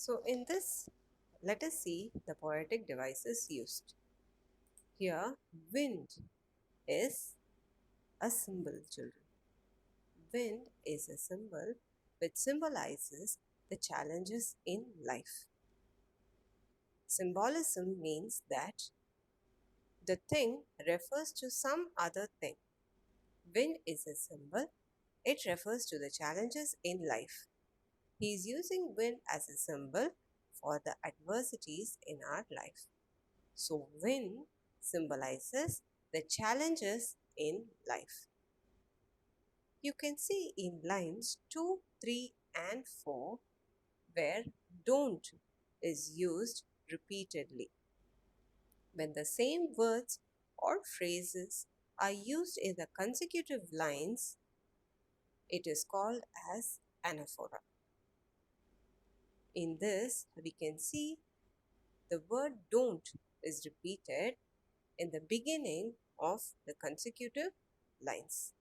So in this, let us see the poetic devices used. Here, wind is a symbol, children. Wind is a symbol which symbolizes the challenges in life. Symbolism means that the thing refers to some other thing. Wind is a symbol, it refers to the challenges in life. He is using wind as a symbol for the adversities in our life. So, wind symbolizes the challenges in life. You can see in lines 2, 3, and 4 where don't is used repeatedly. When the same words or phrases are used in the consecutive lines, it is called as anaphora. In this, we can see the word don't is repeated in the beginning of the consecutive lines.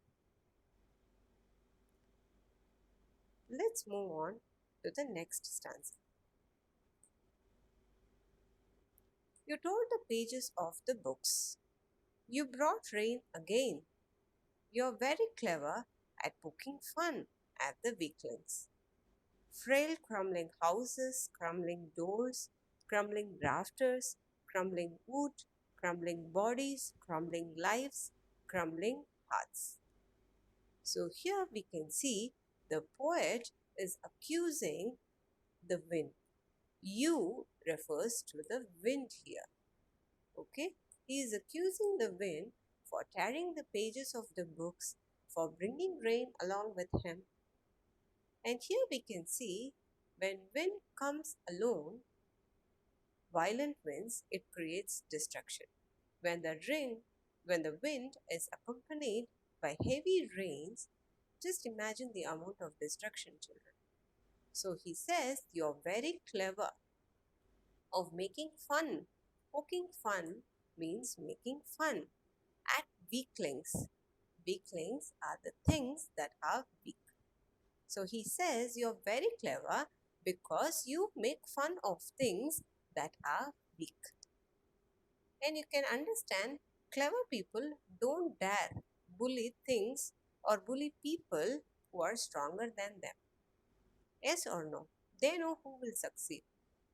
Let's move on to the next stanza. You tore the pages of the books. You brought rain again. You're very clever at poking fun at the weaklings. Frail crumbling houses, crumbling doors, crumbling rafters, crumbling wood, crumbling bodies, crumbling lives, crumbling hearts. So here we can see the poet is accusing the wind. You refers to the wind here. Okay? He is accusing the wind for tearing the pages of the books, for bringing rain along with him. And here we can see when wind comes alone, violent winds, it creates destruction. When when the wind is accompanied by heavy rains, just imagine the amount of destruction, children. So he says, you're very clever of making fun. Poking fun means making fun at weaklings. Weaklings are the things that are weak. So he says, you're very clever because you make fun of things that are weak. And you can understand, clever people don't dare bully things or bully people who are stronger than them. Yes or no? They know who will succeed.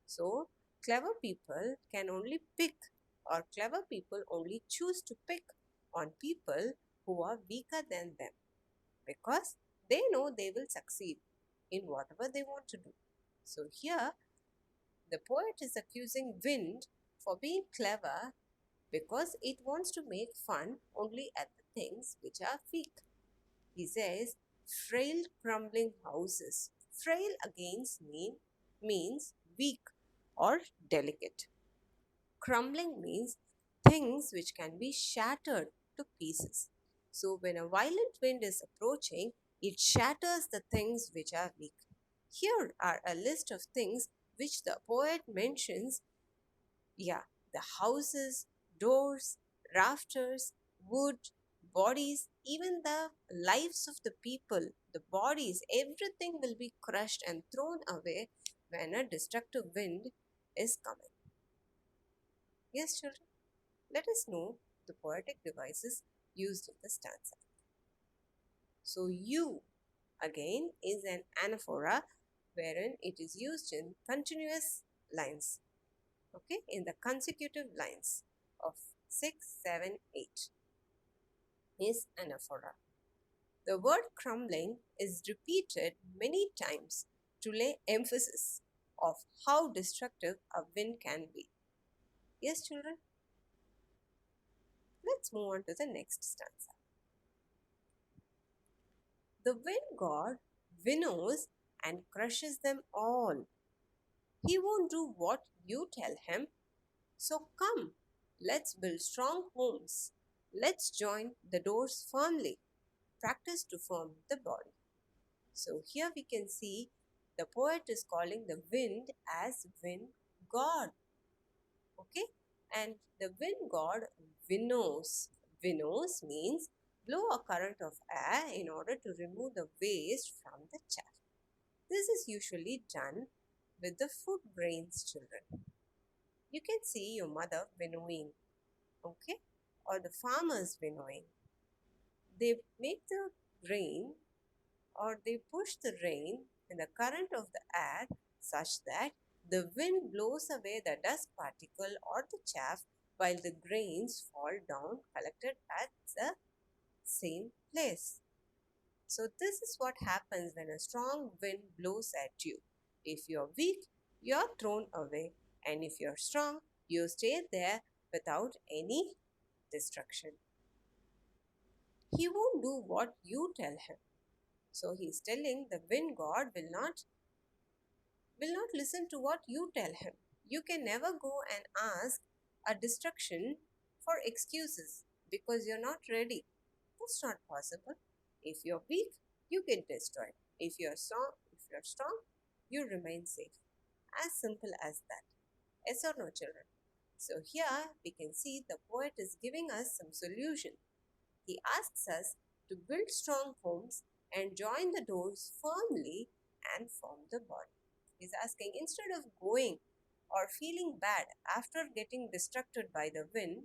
So, clever people can only pick, or clever people only choose to pick on people who are weaker than them because they know they will succeed in whatever they want to do. So, here the poet is accusing wind for being clever because it wants to make fun only at the things which are weak. He says, frail crumbling houses. Frail against means weak or delicate. Crumbling means things which can be shattered to pieces. So when a violent wind is approaching, it shatters the things which are weak. Here are a list of things which the poet mentions. Yeah, the houses, doors, rafters, wood, bodies, even the lives of the people, the bodies, everything will be crushed and thrown away when a destructive wind is coming. Yes, children, let us know the poetic devices used in the stanza. So, you again is an anaphora wherein it is used in continuous lines, okay, in the consecutive lines of 6, 7, 8 is anaphora. The word crumbling is repeated many times to lay emphasis of how destructive a wind can be. Yes, children? Let's move on to the next stanza. The wind god winnows and crushes them all. He won't do what you tell him. So come, let's build strong homes. Let's join the doors firmly. Practice to form the body. So here we can see the poet is calling the wind as wind god. Okay? And the wind god winnows. Winnows means blow a current of air in order to remove the waste from the chaff. This is usually done with the food grains, children. You can see your mother winnowing, okay, or the farmers winnowing. They make the grain or they push the rain in the current of the air such that the wind blows away the dust particle or the chaff while the grains fall down collected at the same place. So, this is what happens when a strong wind blows at you. If you're weak, you're thrown away, and if you're strong, you stay there without any destruction. He won't do what you tell him. So he's telling the wind god will not listen to what you tell him. You can never go and ask a destruction for excuses because you're not ready. That's not possible. If you're weak, you get destroyed. If you're strong, you remain safe. As simple as that. Yes or no, children? So here we can see the poet is giving us some solution. He asks us to build strong homes and join the doors firmly and form the body. He's asking instead of going or feeling bad after getting distracted by the wind,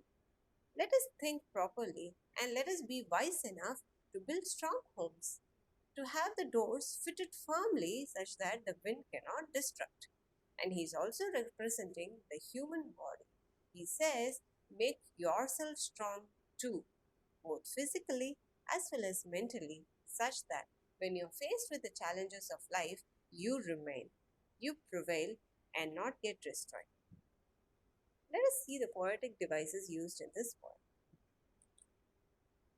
let us think properly and let us be wise enough to build strong homes, to have the doors fitted firmly such that the wind cannot distract. And he's also representing the human body. He says, make yourself strong too, both physically as well as mentally, such that when you're faced with the challenges of life, you remain, you prevail, and not get destroyed. Let us see the poetic devices used in this poem.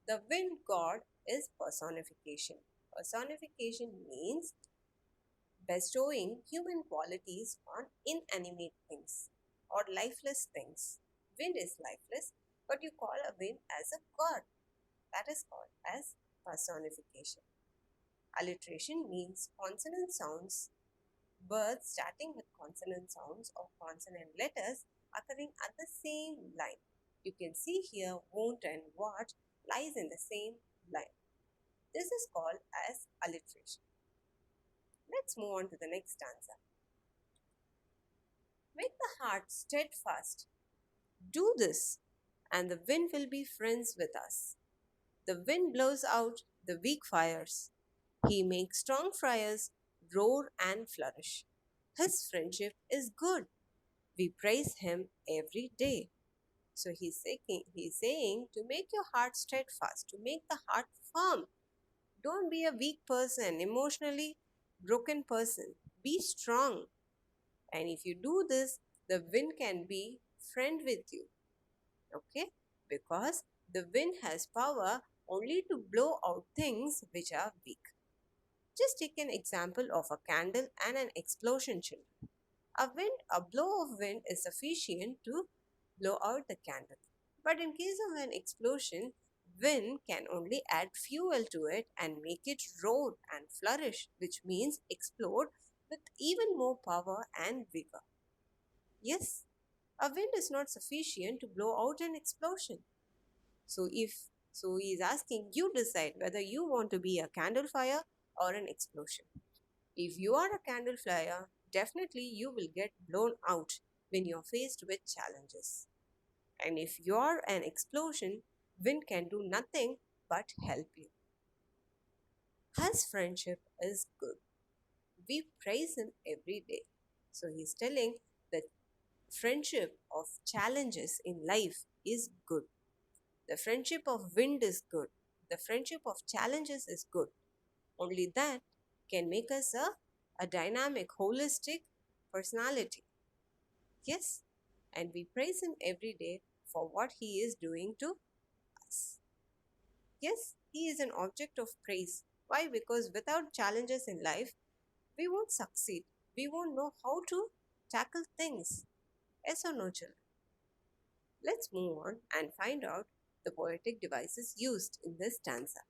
The wind god is personification. Personification means bestowing human qualities on inanimate things or lifeless things. Wind is lifeless, but you call a wind as a god. That is called as personification. Alliteration means consonant sounds, words starting with consonant sounds or consonant letters occurring at the same line. You can see here won't and what lies in the same line. This is called as alliteration. Let's move on to the next stanza. Make the heart steadfast. Do this, and the wind will be friends with us. The wind blows out the weak fires. He makes strong fires roar and flourish. His friendship is good. We praise him every day. So he's saying to make your heart steadfast, to make the heart firm. Don't be a weak person, emotionally broken person. Be strong. And if you do this, the wind can be friend with you. Okay? Because the wind has power only to blow out things which are weak. Just take an example of a candle and an explosion, children. A blow of wind is sufficient to blow out the candle. But in case of an explosion, wind can only add fuel to it and make it roar and flourish, which means explode with even more power and vigor. Yes, a wind is not sufficient to blow out an explosion. So he is asking you decide whether you want to be a candle fire or an explosion. If you are a candle flyer, definitely you will get blown out when you're faced with challenges. And if you're an explosion, wind can do nothing but help you. His friendship is good. We praise him every day. So he's telling that friendship of challenges in life is good. The friendship of wind is good. The friendship of challenges is good. Only that can make us a dynamic, holistic personality. Yes, and we praise him every day for what he is doing to us. Yes, he is an object of praise. Why? Because without challenges in life, we won't succeed. We won't know how to tackle things. Yes or no, children? Let's move on and find out the poetic devices used in this stanza.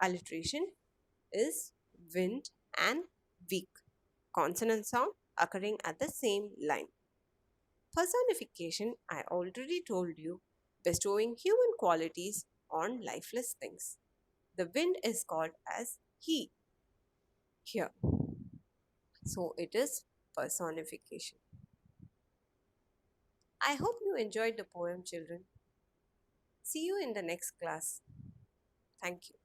Alliteration is wind and weak. Consonant sound occurring at the same line. Personification, I already told you, bestowing human qualities on lifeless things. The wind is called as he here. So it is personification. I hope you enjoyed the poem, children. See you in the next class. Thank you.